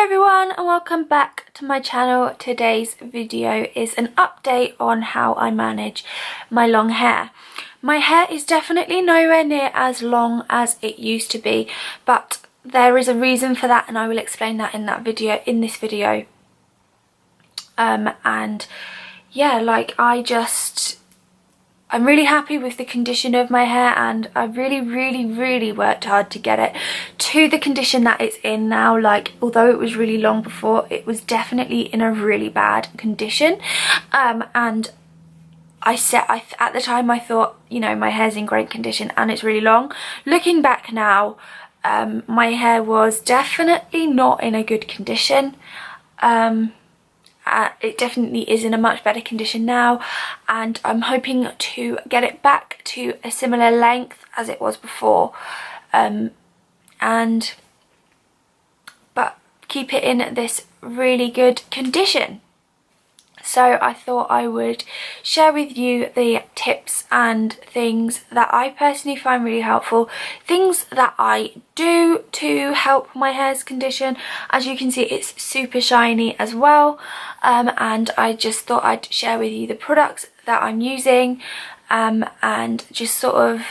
everyone and welcome back to my channel. Today's video is an update on how I manage my long hair. My hair is definitely nowhere near as long as it used to be, but there is a reason for that and I will explain that in this video. And yeah, like I'm really happy with the condition of my hair, and I really worked hard to get it to the condition that it's in now. Like, although it was really long before, it was definitely in a really bad condition. And at the time I thought, you know, my hair's in great condition and it's really long. Looking back now, my hair was definitely not in a good condition. It definitely is in a much better condition now, and I'm hoping to get it back to a similar length as it was before, but keep it in this really good condition. So I thought I would share with you the tips and things that I personally find really helpful, things that I do to help my hair's condition. As you can see, it's super shiny as well, and I just thought I'd share with you the products that I'm using, and just sort of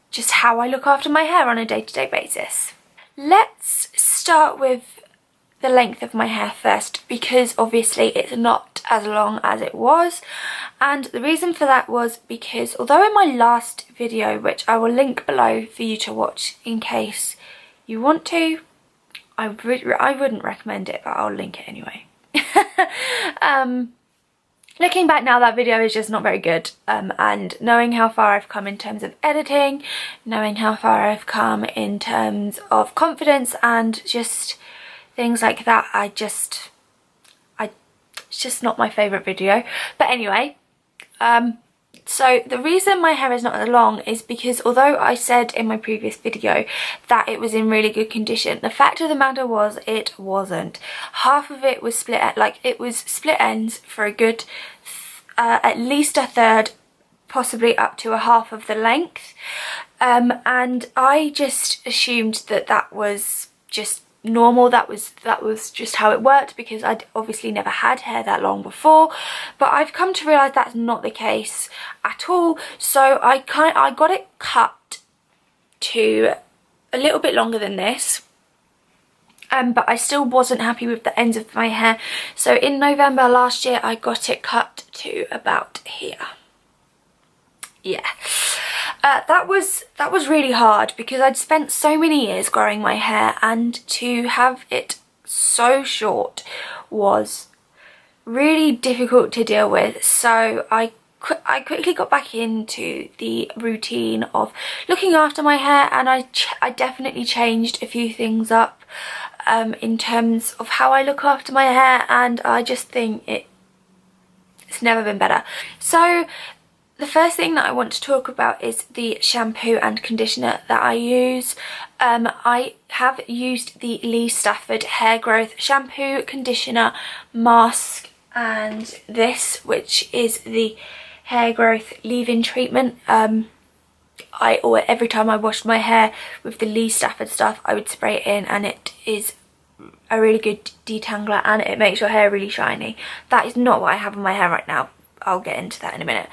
just how I look after my hair on a day-to-day basis. Let's start with the length of my hair first, because obviously it's not as long as it was, and the reason for that was because although in my last video, which I will link below for you to watch in case you want to, I wouldn't recommend it, but I'll link it anyway. Looking back now, that video is just not very good, and knowing how far I've come in terms of editing, knowing how far I've come in terms of confidence and just things like that, it's just not my favourite video. But anyway, so the reason my hair is not as long is because although I said in my previous video that it was in really good condition, the fact of the matter was it wasn't. Half of it was split ends for a good at least a third, possibly up to a half of the length, and I just assumed that was just normal, that was just how it worked, because I'd obviously never had hair that long before. But I've come to realise that's not the case at all. So I got it cut to a little bit longer than this, but I still wasn't happy with the ends of my hair. So in November last year I got it cut to about here. Yeah. That was really hard because I'd spent so many years growing my hair, and to have it so short was really difficult to deal with. So I quickly got back into the routine of looking after my hair, and I definitely changed a few things up in terms of how I look after my hair, and I just think it's never been better. So the first thing that I want to talk about is the shampoo and conditioner that I use. I have used the Lee Stafford Hair Growth Shampoo, Conditioner, Mask, and this, which is the Hair Growth Leave-In Treatment. Every time I washed my hair with the Lee Stafford stuff, I would spray it in, and it is a really good detangler and it makes your hair really shiny. That is not what I have on my hair right now. I'll get into that in a minute.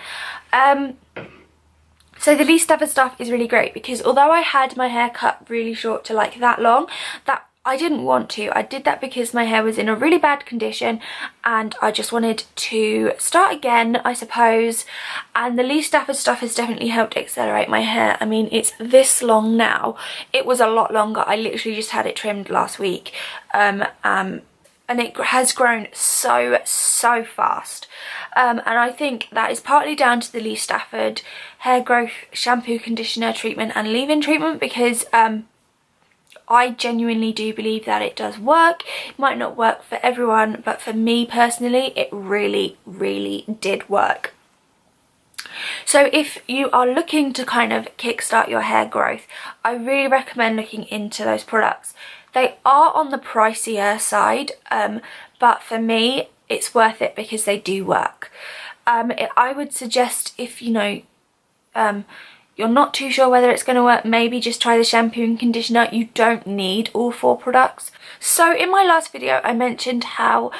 So the Lee Stafford stuff is really great because although I had my hair cut really short to like that long, that I didn't want to. I did that because my hair was in a really bad condition and I just wanted to start again, I suppose. And the Lee Stafford stuff has definitely helped accelerate my hair. I mean, it's this long now. It was a lot longer. I literally just had it trimmed last week. And it has grown so fast, and I think that is partly down to the Lee Stafford Hair Growth Shampoo, Conditioner, Treatment and Leave-In Treatment, because I genuinely do believe that it does work. It might not work for everyone, but for me personally it really did work. So if you are looking to kind of kickstart your hair growth, I really recommend looking into those products. They are on the pricier side, but for me it's worth it because they do work. I would suggest, if you know, you're not too sure whether it's going to work, maybe just try the shampoo and conditioner. You don't need all 4 products. So in my last video I mentioned how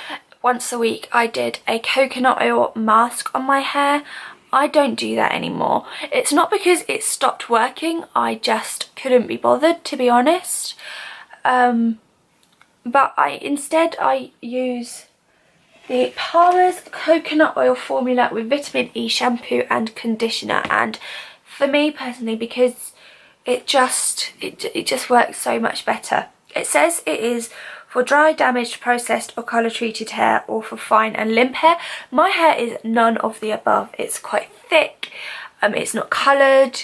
once a week I did a coconut oil mask on my hair. I don't do that anymore. It's not because it stopped working, I just couldn't be bothered, to be honest. But instead I use the Palmer's coconut oil formula with vitamin E shampoo and conditioner, and for me personally, because it just works so much better. It says it is for dry, damaged, processed or colour treated hair, or for fine and limp hair. My hair is none of the above. It's quite thick, it's not coloured,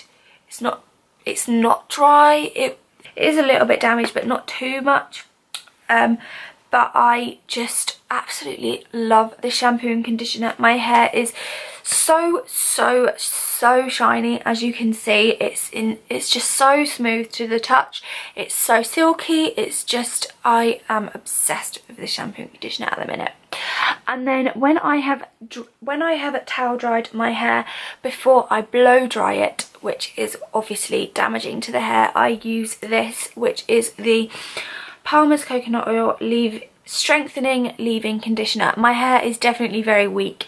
it's not dry, it is a little bit damaged but not too much. But I just absolutely love the shampoo and conditioner. My hair is so shiny, as you can see. It's just so smooth to the touch. It's so silky. It's just, I am obsessed with the shampoo and conditioner at the minute. And then when I have towel dried my hair before I blow dry it, which is obviously damaging to the hair, I use this, which is the Palmer's Coconut Oil Strengthening Leave-In Conditioner. My hair is definitely very weak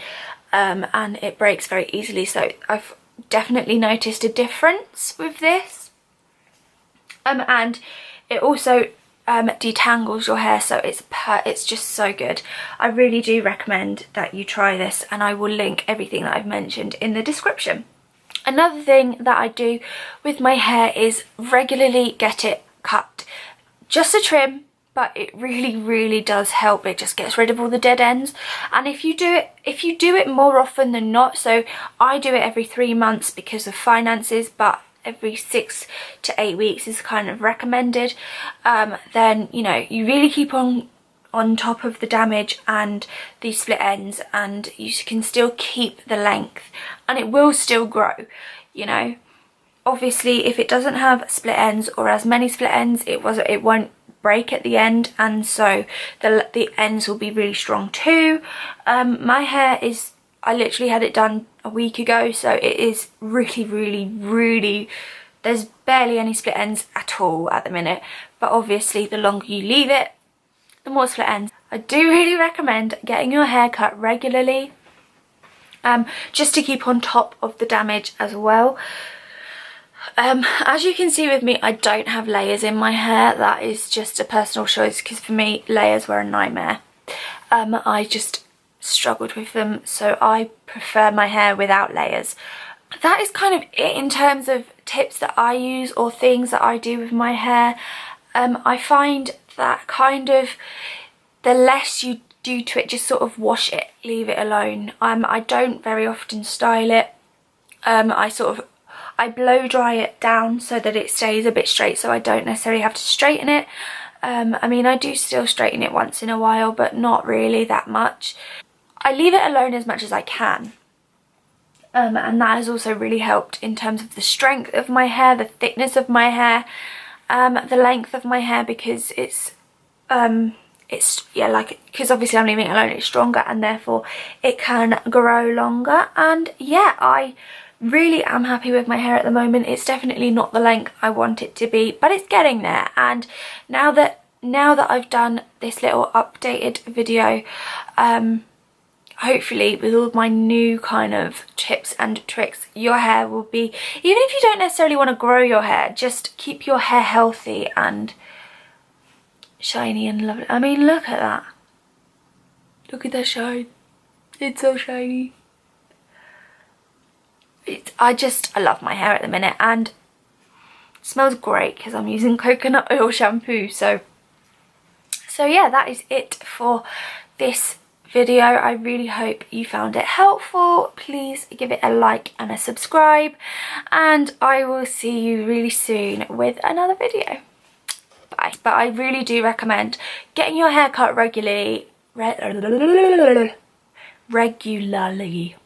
and it breaks very easily, so I've definitely noticed a difference with this. And it also detangles your hair, so it's just so good. I really do recommend that you try this, and I will link everything that I've mentioned in the description. Another thing that I do with my hair is regularly get it cut. Just a trim, but it really does help. It just gets rid of all the dead ends. And if you do it more often than not, so I do it every 3 months because of finances, but every 6 to 8 weeks is kind of recommended, then you know, you really keep on top of the damage and the split ends, and you can still keep the length and it will still grow, you know. Obviously if it doesn't have split ends or as many split ends, it won't break at the end, and so the ends will be really strong too. My hair is, I literally had it done a week ago, so it is really, there's barely any split ends at all at the minute, but obviously the longer you leave it, the more split ends. I do really recommend getting your hair cut regularly, just to keep on top of the damage as well. As you can see with me, I don't have layers in my hair. That is just a personal choice, because for me layers were a nightmare. I just struggled with them, so I prefer my hair without layers. That is kind of it in terms of tips that I use or things that I do with my hair. I find that kind of the less you do to it, just sort of wash it, leave it alone. I don't very often style it. I blow dry it down so that it stays a bit straight, so I don't necessarily have to straighten it. I mean, I do still straighten it once in a while, but not really that much. I leave it alone as much as I can. And that has also really helped in terms of the strength of my hair, the thickness of my hair, the length of my hair, because because obviously I'm leaving it alone, it's stronger and therefore it can grow longer. And yeah, I really am happy with my hair at the moment. It's definitely not the length I want it to be, but it's getting there. And now that I've done this little updated video, hopefully with all of my new kind of tips and tricks, your hair will be, even if you don't necessarily want to grow your hair, just keep your hair healthy and shiny and lovely. I mean, look at that. Look at that shine. It's so shiny. I love my hair at the minute, and it smells great because I'm using coconut oil shampoo. So yeah, that is it for this video. I really hope you found it helpful. Please give it a like and a subscribe, and I will see you really soon with another video. Bye. But I really do recommend getting your hair cut regularly. Regularly.